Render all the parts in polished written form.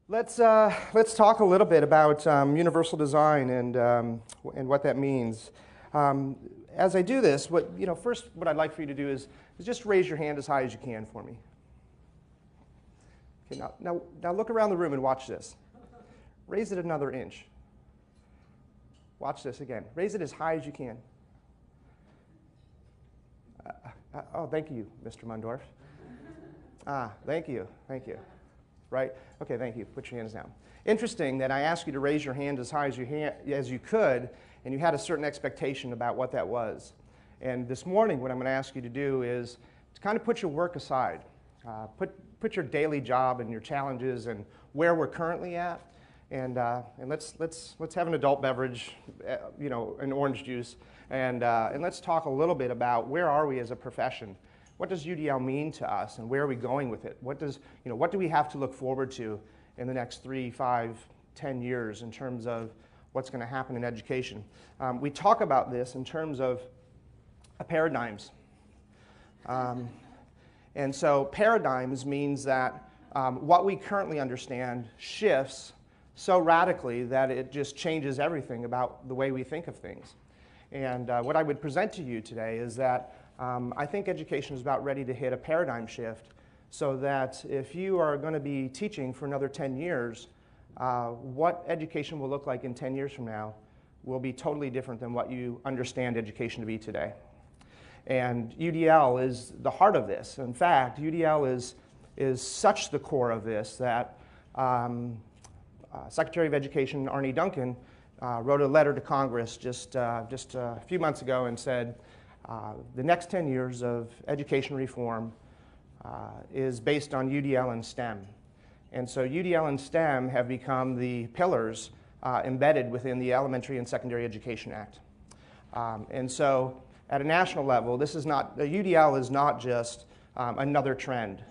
Let's talk a little bit about universal design and what that means. As I do this, first what I'd like for you to do is just raise your hand as high as you can for me. Okay, now look around the room and watch this. Raise it another inch. Watch this again. Raise it as high as you can. Oh, thank you, Mr. Mundorf. Thank you. Right? Okay, thank you. Put your hands down. Interesting that I asked you to raise your hand as high as you could, and you had a certain expectation about what that was. And this morning, what I'm going to ask you to do is to kind of put your work aside. Put your daily job and your challenges and where we're currently at, and let's have an adult beverage, an orange juice, and let's talk a little bit about where are we as a profession. What does UDL mean to us, and where are we going with it? What do we have to look forward to in the next 3, 5, 10 years in terms of what's going to happen in education? We talk about this in terms of paradigms. And so paradigms means that what we currently understand shifts so radically that it just changes everything about the way we think of things. And what I would present to you today is that I think education is about ready to hit a paradigm shift, so that if you are going to be teaching for another 10 years, what education will look like in 10 years from now will be totally different than what you understand education to be today. And UDL is the heart of this. In fact, UDL is such the core of this that Secretary of Education Arne Duncan wrote a letter to Congress just a few months ago and said, the next 10 years of education reform is based on UDL and STEM. And so UDL and STEM have become the pillars embedded within the Elementary and Secondary Education Act. And so at a national level, UDL is not just another trend.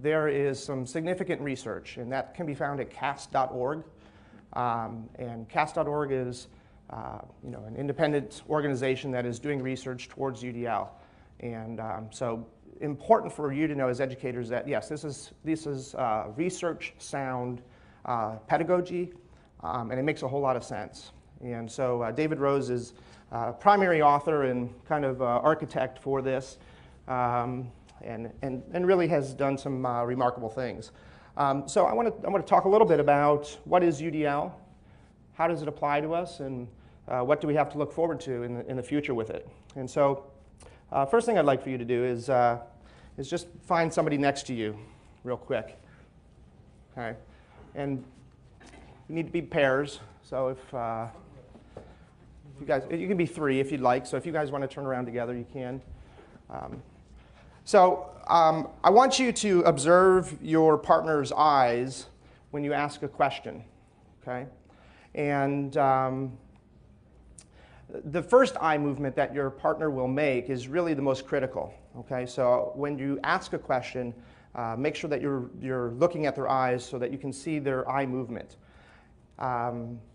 There is some significant research, and that can be found at CAST.org. And CAST.org is an independent organization that is doing research towards UDL. And so important for you to know as educators that, yes, this is research sound pedagogy, and it makes a whole lot of sense. And so David Rose is primary author and kind of architect for this, and really has done some remarkable things. So I want to talk a little bit about what is UDL, how does it apply to us, and what do we have to look forward to in the future with it. And so first thing I'd like for you to do is just find somebody next to you real quick. Okay, and you need to be pairs. So if you guys, you can be 3 if you'd like. So if you guys want to turn around together, you can. I want you to observe your partner's eyes when you ask a question, okay? And the first eye movement that your partner will make is really the most critical, okay? So when you ask a question, make sure that you're looking at their eyes so that you can see their eye movement.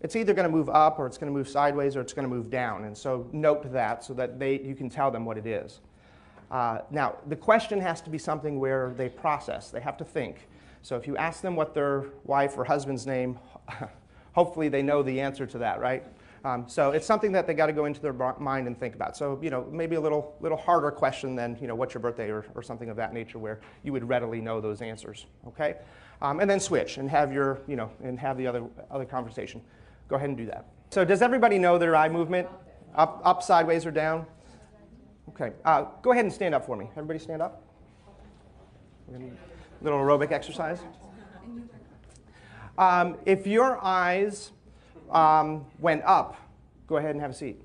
It's either going to move up, or it's going to move sideways, or it's going to move down. And so note that so that you can tell them what it is. Now, the question has to be something where they process. They have to think. So if you ask them what their wife or husband's name, hopefully they know the answer to that, right? So it's something that they got to go into their mind and think about. So maybe a little harder question than what's your birthday or something of that nature, where you would readily know those answers. Okay, and then switch and have the other conversation. Go ahead and do that. So does everybody know their eye movement? Up, sideways, or down? Okay, go ahead and stand up for me. Everybody stand up. Little aerobic exercise. If your eyes went up, go ahead and have a seat.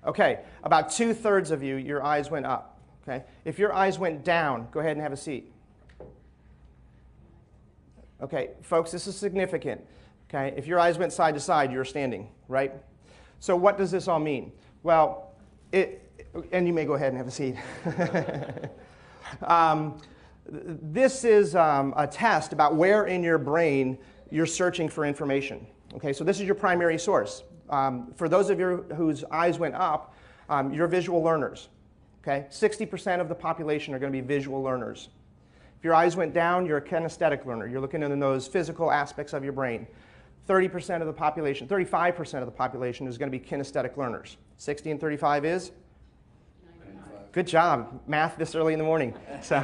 Okay, about 2/3 of you, your eyes went up. Okay, if your eyes went down, go ahead and have a seat. Okay, folks, this is significant. Okay, if your eyes went side to side, you're standing, right? So what does this all mean? Well, and you may go ahead and have a seat. This is a test about where in your brain you're searching for information. Okay, so this is your primary source. For those of you whose eyes went up, you're visual learners. Okay? 60% of the population are going to be visual learners. If your eyes went down, you're a kinesthetic learner. You're looking in those physical aspects of your brain. 30% of the population, 35% of the population is going to be kinesthetic learners. 60 and 35 is? 95. Good job. Math this early in the morning. So,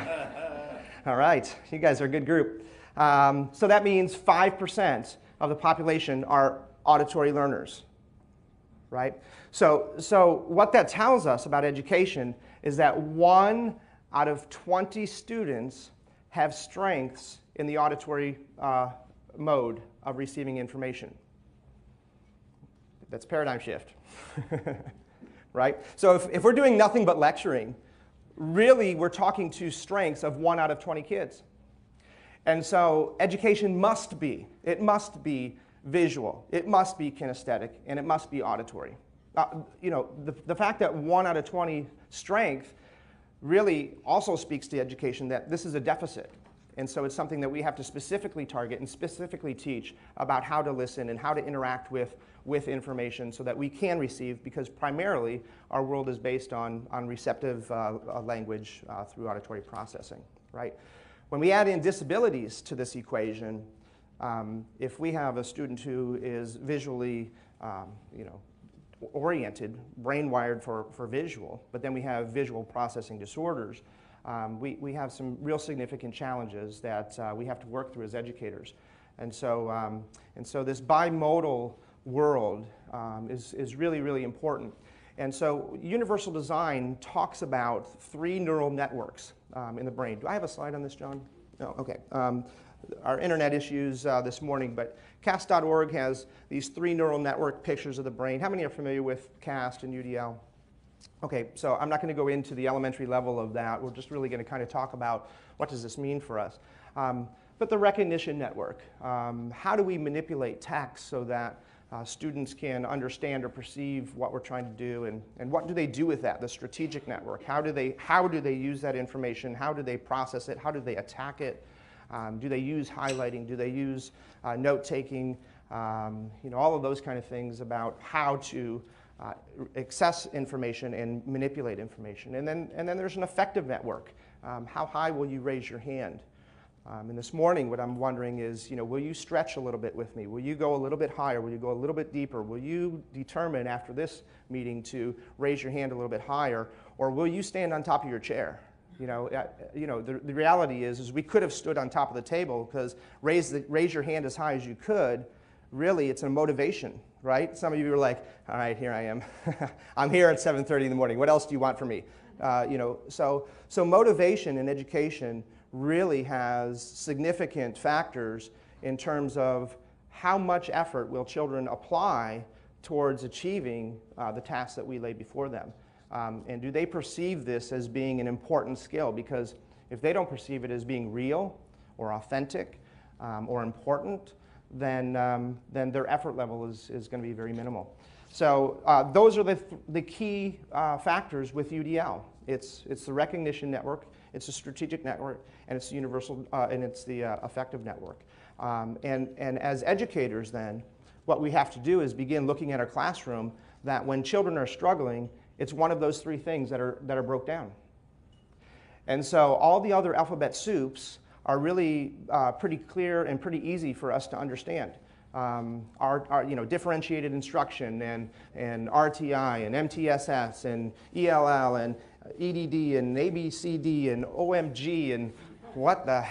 all right. You guys are a good group. So that means 5% of the population are auditory learners, right? So what that tells us about education is that 1 out of 20 students have strengths in the auditory mode of receiving information. That's paradigm shift, right? So if we're doing nothing but lecturing, really we're talking to strengths of 1 out of 20 kids. And so education must be visual, it must be kinesthetic, and it must be auditory. The fact that 1 out of 20 strength really also speaks to education that this is a deficit. And so it's something that we have to specifically target and specifically teach about how to listen and how to interact with information so that we can receive, because primarily our world is based on receptive language through auditory processing, right? When we add in disabilities to this equation, if we have a student who is visually oriented, brain wired for visual, but then we have visual processing disorders, we have some real significant challenges that we have to work through as educators. And so this bimodal world is really, really important. And so universal design talks about 3 neural networks in the brain. Do I have a slide on this, John? No, okay. Our internet issues this morning, but CAST.org has these 3 neural network pictures of the brain. How many are familiar with CAST and UDL? Okay, so I'm not going to go into the elementary level of that. We're just really going to kind of talk about what does this mean for us. But the recognition network, how do we manipulate text so that students can understand or perceive what we're trying to do, and what do they do with that, the strategic network? How do they use that information? How do they process it? How do they attack it? Do they use highlighting? Do they use note-taking? All of those kind of things about how to access information and manipulate information. And then there's an effective network. How high will you raise your hand? And this morning, what I'm wondering is, will you stretch a little bit with me? Will you go a little bit higher? Will you go a little bit deeper? Will you determine after this meeting to raise your hand a little bit higher? Or will you stand on top of your chair? The reality is we could have stood on top of the table, because raise your hand as high as you could. Really, it's a motivation, right? Some of you are like, all right, here I am. I'm here at 7:30 in the morning. What else do you want from me? So motivation in education really has significant factors in terms of how much effort will children apply towards achieving the tasks that we lay before them. And do they perceive this as being an important skill? Because if they don't perceive it as being real or authentic or important, then their effort level is going to be very minimal. So those are the key factors with UDL. It's the recognition network, it's the strategic network, and it's the universal, and it's the affective network. And as educators then, what we have to do is begin looking at our classroom that when children are struggling, it's one of those 3 things that are broke down. And so all the other alphabet soups are really pretty clear and pretty easy for us to understand. Our differentiated instruction and RTI and MTSS and ELL and EDD and ABCD and OMG and what the,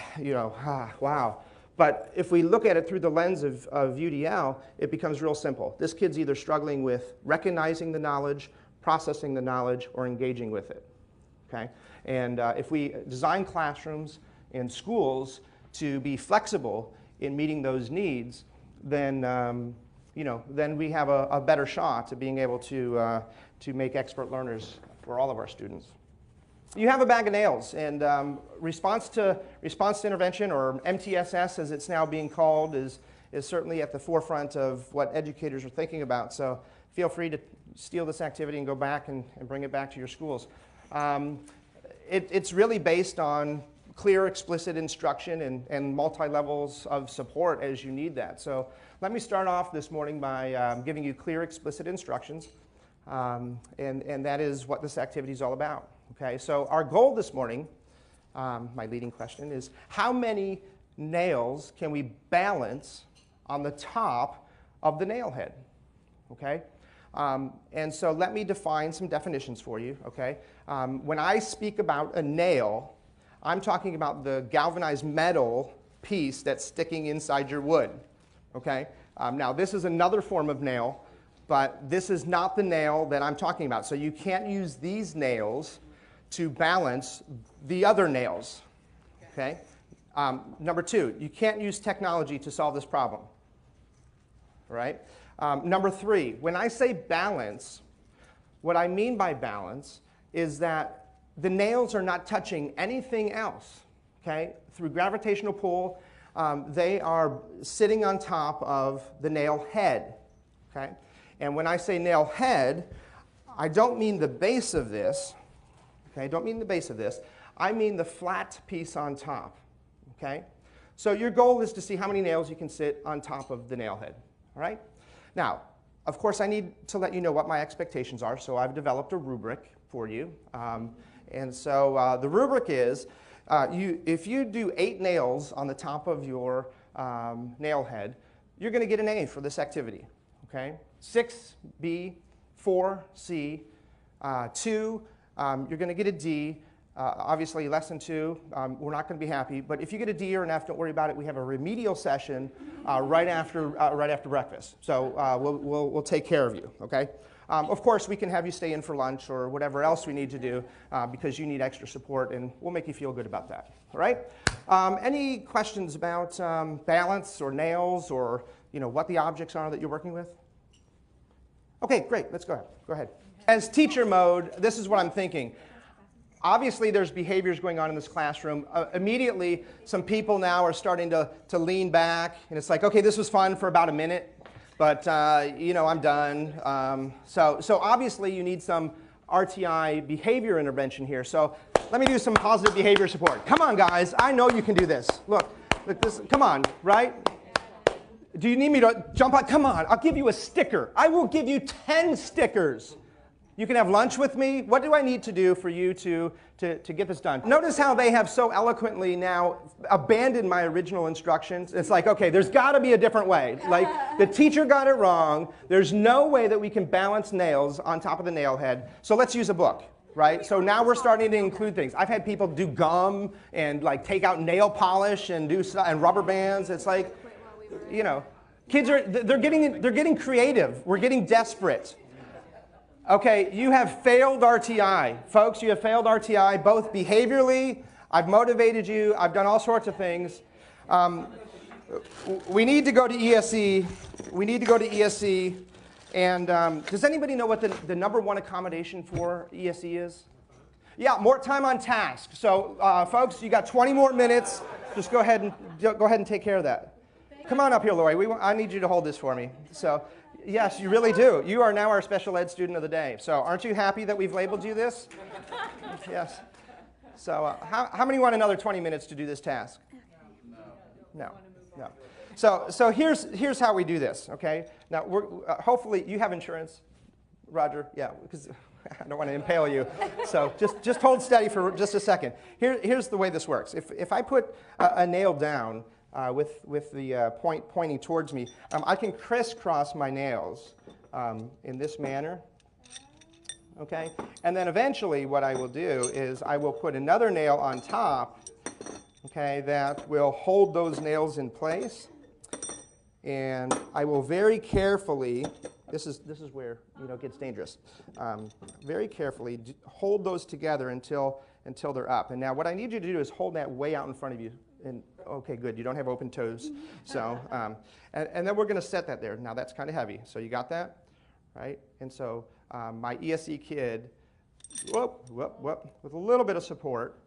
wow. But if we look at it through the lens of UDL, it becomes real simple. This kid's either struggling with recognizing the knowledge, processing the knowledge, or engaging with it, okay? And if we design classrooms and schools to be flexible in meeting those needs, then then we have a better shot at being able to make expert learners for all of our students. You have a bag of nails, and response to intervention, or MTSS as it's now being called, is certainly at the forefront of what educators are thinking about. So feel free to steal this activity and go back and bring it back to your schools. It's really based on clear, explicit instruction and multi-levels of support as you need that. So let me start off this morning by giving you clear, explicit instructions, and that is what this activity is all about. Okay, so our goal this morning, my leading question is, how many nails can we balance on the top of the nail head? Okay, and so let me define some definitions for you. Okay, when I speak about a nail, I'm talking about the galvanized metal piece that's sticking inside your wood. Okay, now this is another form of nail, but this is not the nail that I'm talking about. So you can't use these nails to balance the other nails, okay? Number two, you can't use technology to solve this problem, right? Number three, when I say balance, what I mean by balance is that the nails are not touching anything else, okay? Through gravitational pull, they are sitting on top of the nail head, okay? And when I say nail head, I don't mean the base of this. Okay, I don't mean the base of this. I mean the flat piece on top. Okay? So your goal is to see how many nails you can sit on top of the nail head. All right? Now, of course, I need to let you know what my expectations are, so I've developed a rubric for you. And so the rubric is, if you do 8 nails on the top of your nail head, you're going to get an A for this activity. Okay? 6, B, 4, C, 2, you're going to get a D. Obviously, less than 2, we're not going to be happy. But if you get a D or an F, don't worry about it. We have a remedial session right after breakfast. So we'll take care of you. Okay. Of course, we can have you stay in for lunch or whatever else we need to do because you need extra support, and we'll make you feel good about that. All right. Any questions about balance or nails or what the objects are that you're working with? Okay, great. Let's go ahead. Go ahead. As teacher mode, this is what I'm thinking. Obviously, there's behaviors going on in this classroom. Immediately, some people now are starting to lean back, and it's like, okay, this was fun for about a minute, but I'm done. So obviously, you need some RTI behavior intervention here. So let me do some positive behavior support. Come on, guys. I know you can do this. Look this. Come on, right? Do you need me to jump on? Come on, I'll give you a sticker. I will give you 10 stickers. You can have lunch with me. What do I need to do for you to get this done? Notice how they have so eloquently now abandoned my original instructions. It's like, okay, there's got to be a different way. Like, the teacher got it wrong. There's no way that we can balance nails on top of the nail head. So let's use a book, right? So now we're starting to include things. I've had people do gum and like take out nail polish and and rubber bands. It's like, kids they're getting creative. We're getting desperate. Okay, you have failed RTI. Folks, you have failed RTI, both behaviorally, I've motivated you, I've done all sorts of things. We need to go to ESE. We need to go to ESE. And does anybody know what the number 1 accommodation for ESE is? Yeah, more time on task. So, folks, you got 20 more minutes. Just go ahead and take care of that. Come on up here, Lori. I need you to hold this for me. So. Yes, you really do. You are now our special ed student of the day. So aren't you happy that we've labeled you this? Yes. So how many want another 20 minutes to do this task? No. So here's how we do this, okay? Now, hopefully you have insurance, Roger? Yeah, because I don't want to impale you. So just hold steady for just a second. Here's the way this works. If I put a nail down, with the point pointing towards me, I can crisscross my nails in this manner, okay? And then eventually what I will do is I will put another nail on top, okay, that will hold those nails in place. And I will very carefully, this is where it gets dangerous, very carefully hold those together until they're up. And now what I need you to do is hold that way out in front of you. And okay, good. You don't have open toes. So, and then we're going to set that there. Now that's kind of heavy. So you got that, right? And so my ESE kid, with a little bit of support.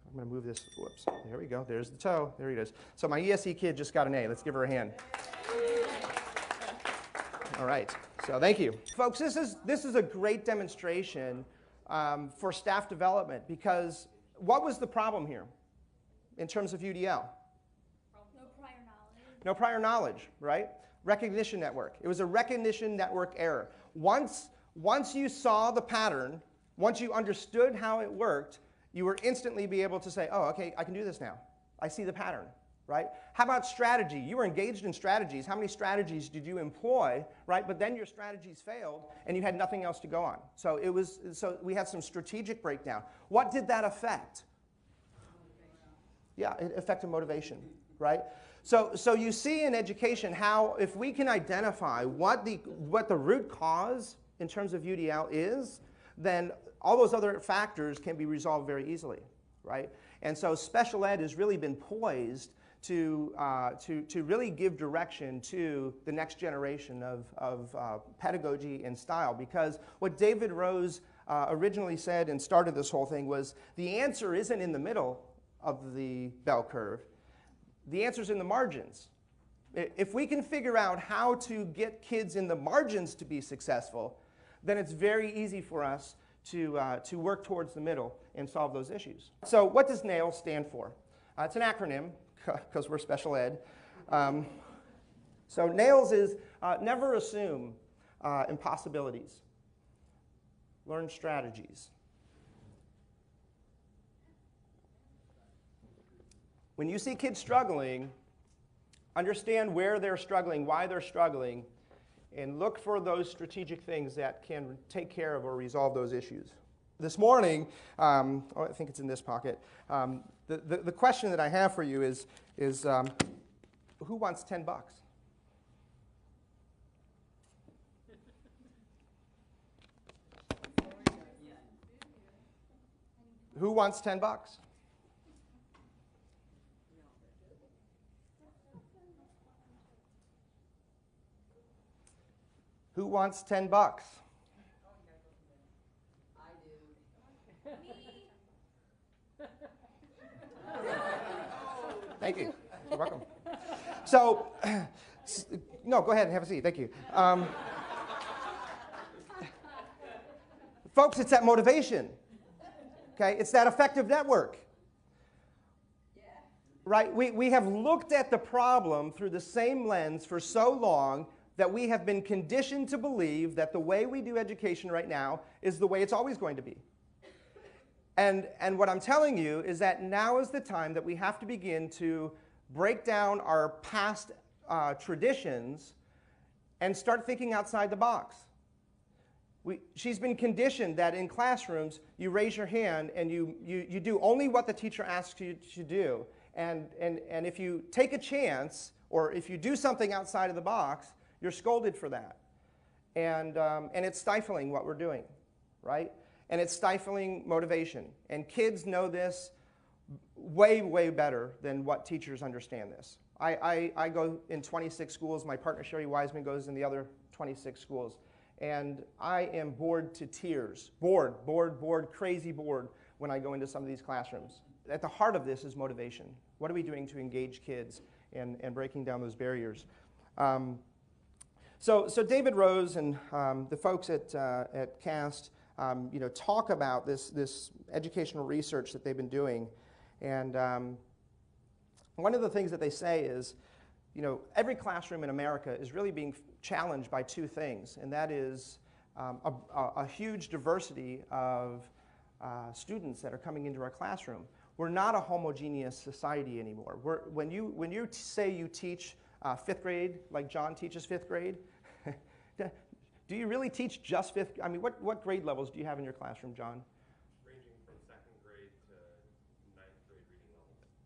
I'm going to move this. Whoops. There we go. There's the toe. There it is. So my ESE kid just got an A. Let's give her a hand. All right. So thank you, folks. This is a great demonstration for staff development because what was the problem here? In terms of UDL? No prior knowledge. No prior knowledge, right? Recognition network. It was a recognition network error. Once you saw the pattern, Once you understood how it worked, you would instantly be able to say, oh, okay, I can do this now. I see the pattern, right? How about strategy? You were engaged in strategies. How many strategies did you employ, right? But then your strategies failed, and you had nothing else to go on. So we had some strategic breakdown. What did that affect? Yeah, it affected motivation, right? So you see in education how if we can identify what the root cause in terms of UDL is, then all those other factors can be resolved very easily, right? And so special ed has really been poised to really give direction to the next generation of pedagogy and style, because what David Rose originally said and started this whole thing was the answer isn't in the middle of the bell curve. The answer's in the margins. If we can figure out how to get kids in the margins to be successful, then it's very easy for us to work towards the middle and solve those issues. So what does NAIL stand for? It's an acronym, because we're special ed. So NAILS is never assume impossibilities. Learn strategies. When you see kids struggling, understand where they're struggling, why they're struggling, and look for those strategic things that can take care of or resolve those issues. This morning, I think it's in this pocket, the question that I have for you is who wants $10? Who wants $10? Who wants $10? I do. Thank you. You're welcome. So, no, go ahead and have a seat. Thank you. Folks, it's that motivation. Okay, it's that effective network. Yeah. Right? We have looked at the problem through the same lens for so long that we have been conditioned to believe that the way we do education right now is the way it's always going to be. And what I'm telling you is that now is the time that we have to begin to break down our past traditions and start thinking outside the box. She's been conditioned that in classrooms, you raise your hand and you do only what the teacher asks you to do. And if you take a chance, or if you do something outside of the box, you're scolded for that. And it's stifling what we're doing, right? And it's stifling motivation. And kids know this way, way better than what teachers understand this. I go in 26 schools. My partner, Sherry Wiseman, goes in the other 26 schools. And I am bored to tears. Bored, crazy bored when I go into some of these classrooms. At the heart of this is motivation. What are we doing to engage kids and breaking down those barriers? So David Rose and the folks at CAST talk about this educational research that they've been doing. And one of the things that they say is, every classroom in America is really being challenged by two things, and that is a huge diversity of students that are coming into our classroom. We're not a homogeneous society anymore. When you say you teach 5th grade, like John teaches 5th grade, do you really teach just 5th? I mean, what grade levels do you have in your classroom, John? Ranging from 2nd grade to 9th grade reading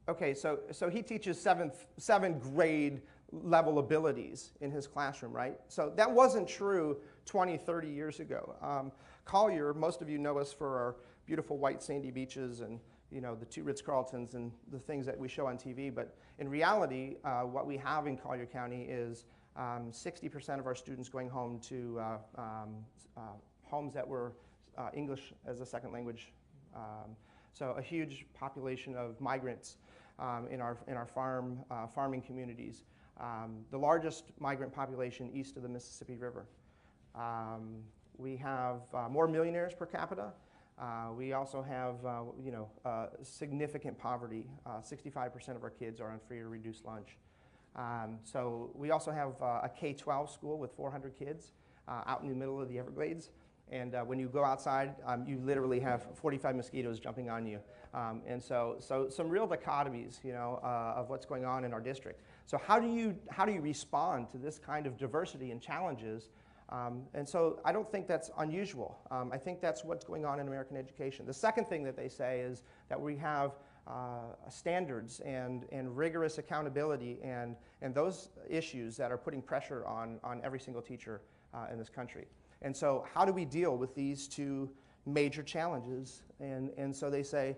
levels. Okay, so he teaches 7th grade level abilities in his classroom, right? So that wasn't true 20, 30 years ago. Collier, most of you know us for our beautiful white sandy beaches and the 2 Ritz-Carltons and the things that we show on TV. But in reality, what we have in Collier County is 60% of our students going home to homes that were English as a second language. So a huge population of migrants in our farming communities. The largest migrant population east of the Mississippi River. We have more millionaires per capita. We also have significant poverty. 65% of our kids are on free or reduced lunch. So we also have a K-12 school with 400 kids out in the middle of the Everglades. And when you go outside, you literally have 45 mosquitoes jumping on you. And so some real dichotomies, you know, of what's going on in our district. So how do you respond to this kind of diversity and challenges? And so I don't think that's unusual. I think that's what's going on in American education. The second thing that they say is that we have standards and rigorous accountability and those issues that are putting pressure on every single teacher in this country. And so how do we deal with these two major challenges? And so they say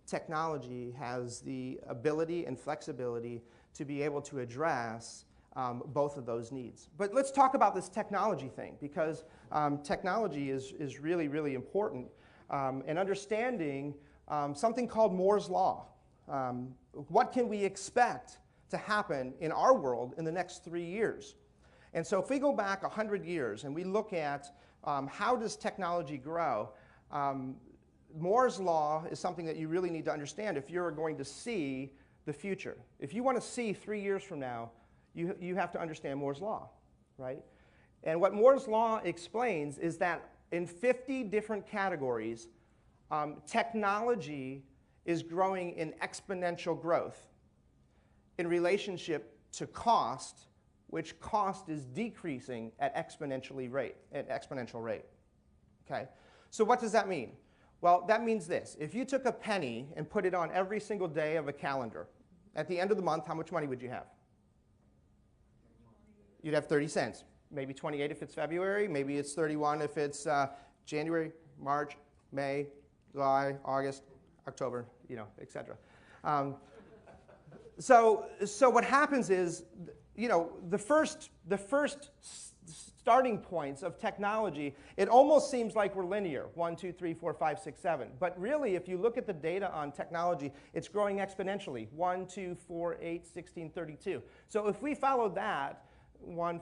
technology has the ability and flexibility to be able to address both of those needs. But let's talk about this technology thing, because technology is really, really important. And understanding something called Moore's Law. What can we expect to happen in our world in the next 3 years? And so if we go back 100 years and we look at how does technology grow, Moore's Law is something that you really need to understand if you're going to see the future. If you want to see 3 years from now, you have to understand Moore's Law, right? And what Moore's Law explains is that in 50 different categories, technology is growing in exponential growth in relationship to cost, which cost is decreasing at exponential rate. Okay? So what does that mean? Well, that means this. If you took a penny and put it on every single day of a calendar, at the end of the month, how much money would you have? You'd have 30 cents. Maybe 28 if it's February. Maybe it's 31 if it's January, March, May, July, August, October, you know, etc. So what happens is, you know, the first starting points of technology, it almost seems like we're linear, 1, 2, 3, 4, 5, 6, 7. But really, if you look at the data on technology, it's growing exponentially, 1, 2, 4, 8, 16, 32. So if we follow that, 1,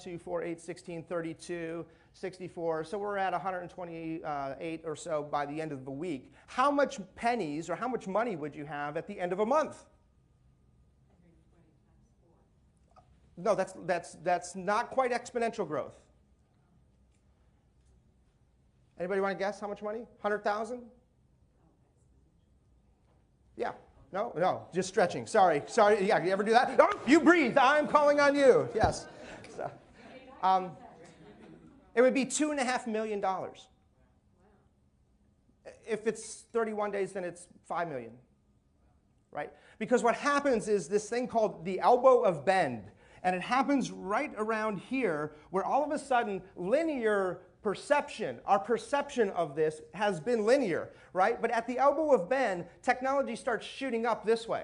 2, 4, 8, 16, 32, 64, so we're at 128 or so by the end of the week. How much pennies or how much money would you have at the end of a month? No, that's not quite exponential growth. Anybody want to guess how much money? 100,000? Yeah. No, just stretching. Sorry. Yeah, you ever do that? Oh, you breathe. I'm calling on you. Yes. So, it would be $2.5 million. If it's 31 days, then it's $5 million, right? Because what happens is this thing called the elbow of bend, and it happens right around here, where all of a sudden linear perception, our perception of this has been linear, right? But at the elbow of bend, technology starts shooting up this way.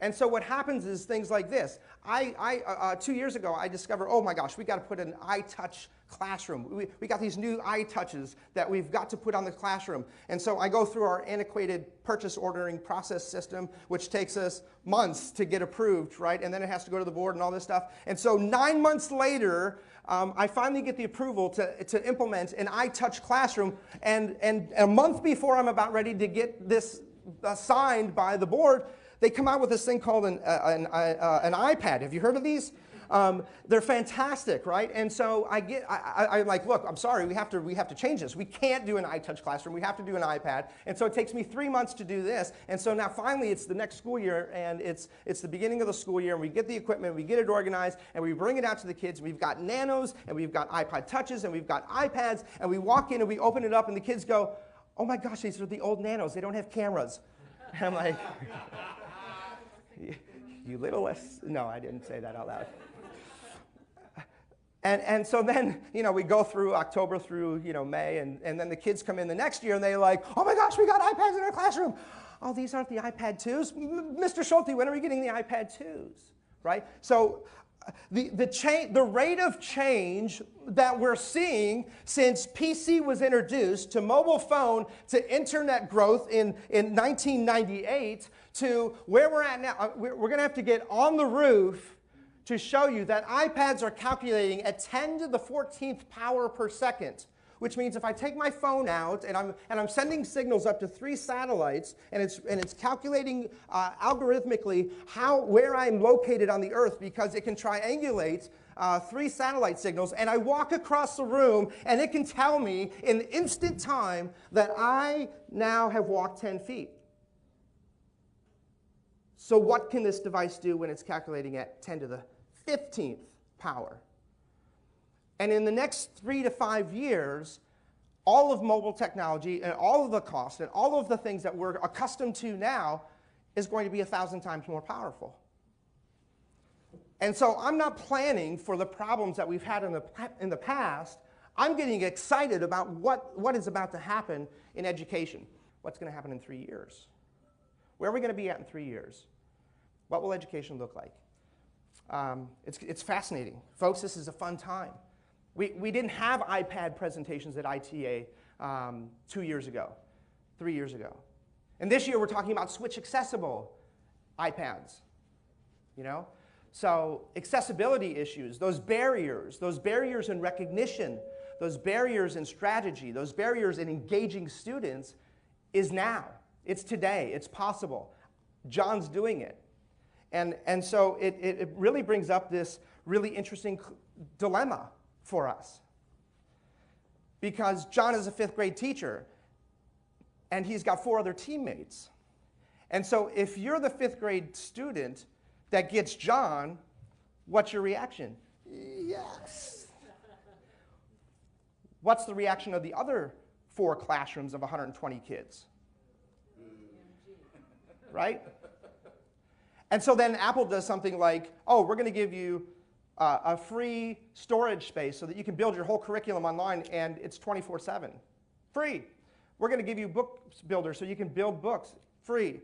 And so what happens is things like this. 2 years ago, I discovered, oh my gosh, we got to put an iTouch classroom. We got these new iTouches that we've got to put on the classroom. And so I go through our antiquated purchase ordering process system, which takes us months to get approved, right? And then it has to go to the board and all this stuff. And so 9 months later, I finally get the approval to implement an iTouch classroom. And a month before I'm about ready to get this signed by the board, they come out with this thing called an iPad. Have you heard of these? They're fantastic, right? And so I'm like, look, I'm sorry, we have to change this. We can't do an iTouch classroom. We have to do an iPad. And so it takes me 3 months to do this. And so now finally it's the next school year, and it's the beginning of the school year, and we get the equipment, we get it organized, and we bring it out to the kids. We've got Nanos, and we've got iPod Touches, and we've got iPads, and we walk in and we open it up, and the kids go, oh my gosh, these are the old Nanos. They don't have cameras. And I'm like, you little less. No, I didn't say that out loud. And so then, you know, we go through October through, you know, May, and then the kids come in the next year, and they're like, oh my gosh, we got iPads in our classroom. Oh, these aren't the iPad 2s? Mr. Schulte, when are we getting the iPad 2s? Right? So the rate of change that we're seeing since PC was introduced to mobile phone to internet growth in 1998 to where we're at now, we're going to have to get on the roof to show you that iPads are calculating at 10 to the 14th power per second, which means if I take my phone out and I'm sending signals up to 3 satellites, and it's calculating algorithmically where I'm located on the Earth, because it can triangulate 3 satellite signals, and I walk across the room, and it can tell me in instant time that I now have walked 10 feet. So what can this device do when it's calculating at 10 to the 15th power? And in the next 3 to 5 years, all of mobile technology and all of the costs and all of the things that we're accustomed to now is going to be 1,000 times more powerful. And so I'm not planning for the problems that we've had in the past. I'm getting excited about what is about to happen in education. What's going to happen in 3 years? Where are we going to be at in 3 years? What will education look like? It's fascinating. Folks, this is a fun time. We didn't have iPad presentations at ATIA 2 years ago, 3 years ago. And this year we're talking about switch accessible iPads, you know? So accessibility issues, those barriers in recognition, those barriers in strategy, those barriers in engaging students is now. It's today. It's possible. John's doing it. And so it really brings up this really interesting dilemma for us. Because John is a 5th grade teacher, and he's got 4 other teammates. And so if you're the 5th grade student that gets John, what's your reaction? Yes. What's the reaction of the other 4 classrooms of 120 kids? Right? And so then Apple does something like, oh, we're going to give you a free storage space so that you can build your whole curriculum online, and it's 24/7. Free. We're going to give you book builder so you can build books. Free.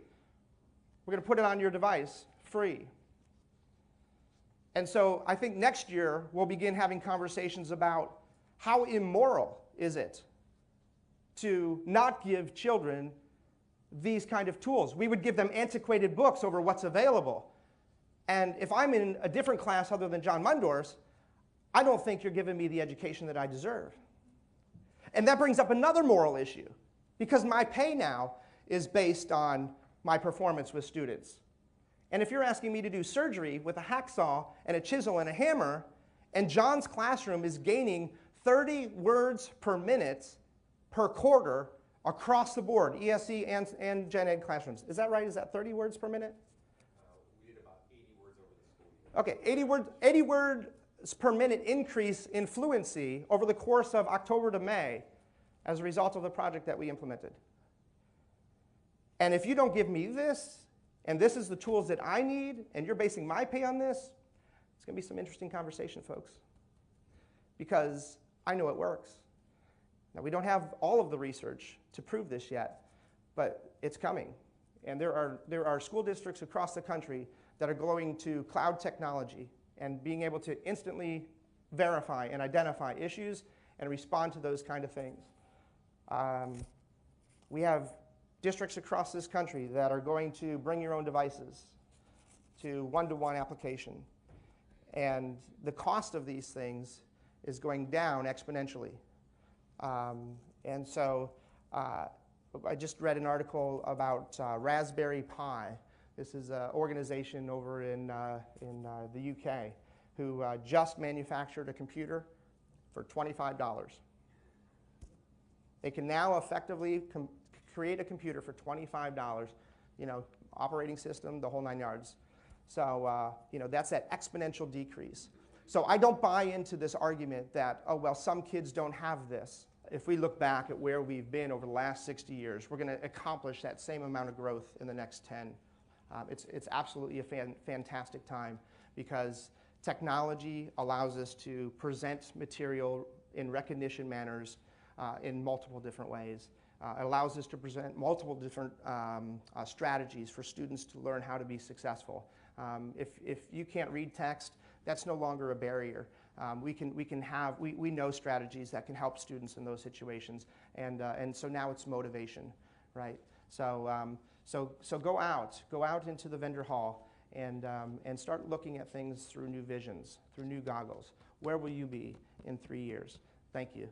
We're going to put it on your device. Free. And so I think next year we'll begin having conversations about how immoral is it to not give children these kind of tools. We would give them antiquated books over what's available. And if I'm in a different class other than John Mundorf's, I don't think you're giving me the education that I deserve. And that brings up another moral issue, because my pay now is based on my performance with students. And if you're asking me to do surgery with a hacksaw and a chisel and a hammer, and John's classroom is gaining 30 words per minute per quarter across the board, ESE and Gen Ed classrooms. Is that right? Is that 30 words per minute? We did about 80 words over the school year. Okay, 80 words per minute increase in fluency over the course of October to May as a result of the project that we implemented. And if you don't give me this, and this is the tools that I need, and you're basing my pay on this, it's going to be some interesting conversation, folks. Because I know it works. Now, we don't have all of the research to prove this yet, but it's coming. And there are school districts across the country that are going to cloud technology and being able to instantly verify and identify issues and respond to those kind of things. We have districts across this country that are going to bring your own devices to one-to-one application. And the cost of these things is going down exponentially. And so I just read an article about Raspberry Pi. This is an organization over in the UK who just manufactured a computer for $25. They can now effectively create a computer for $25, you know, operating system, the whole 9 yards. So, you know, that's that exponential decrease. So I don't buy into this argument that, oh, well, some kids don't have this. If we look back at where we've been over the last 60 years, we're going to accomplish that same amount of growth in the next 10. It's absolutely a fantastic time because technology allows us to present material in recognition manners in multiple different ways. It allows us to present multiple different strategies for students to learn how to be successful. If you can't read text, that's no longer a barrier. We know strategies that can help students in those situations, and so now it's motivation, right? So go out into the vendor hall and start looking at things through new visions, through new goggles. Where will you be in 3 years? Thank you.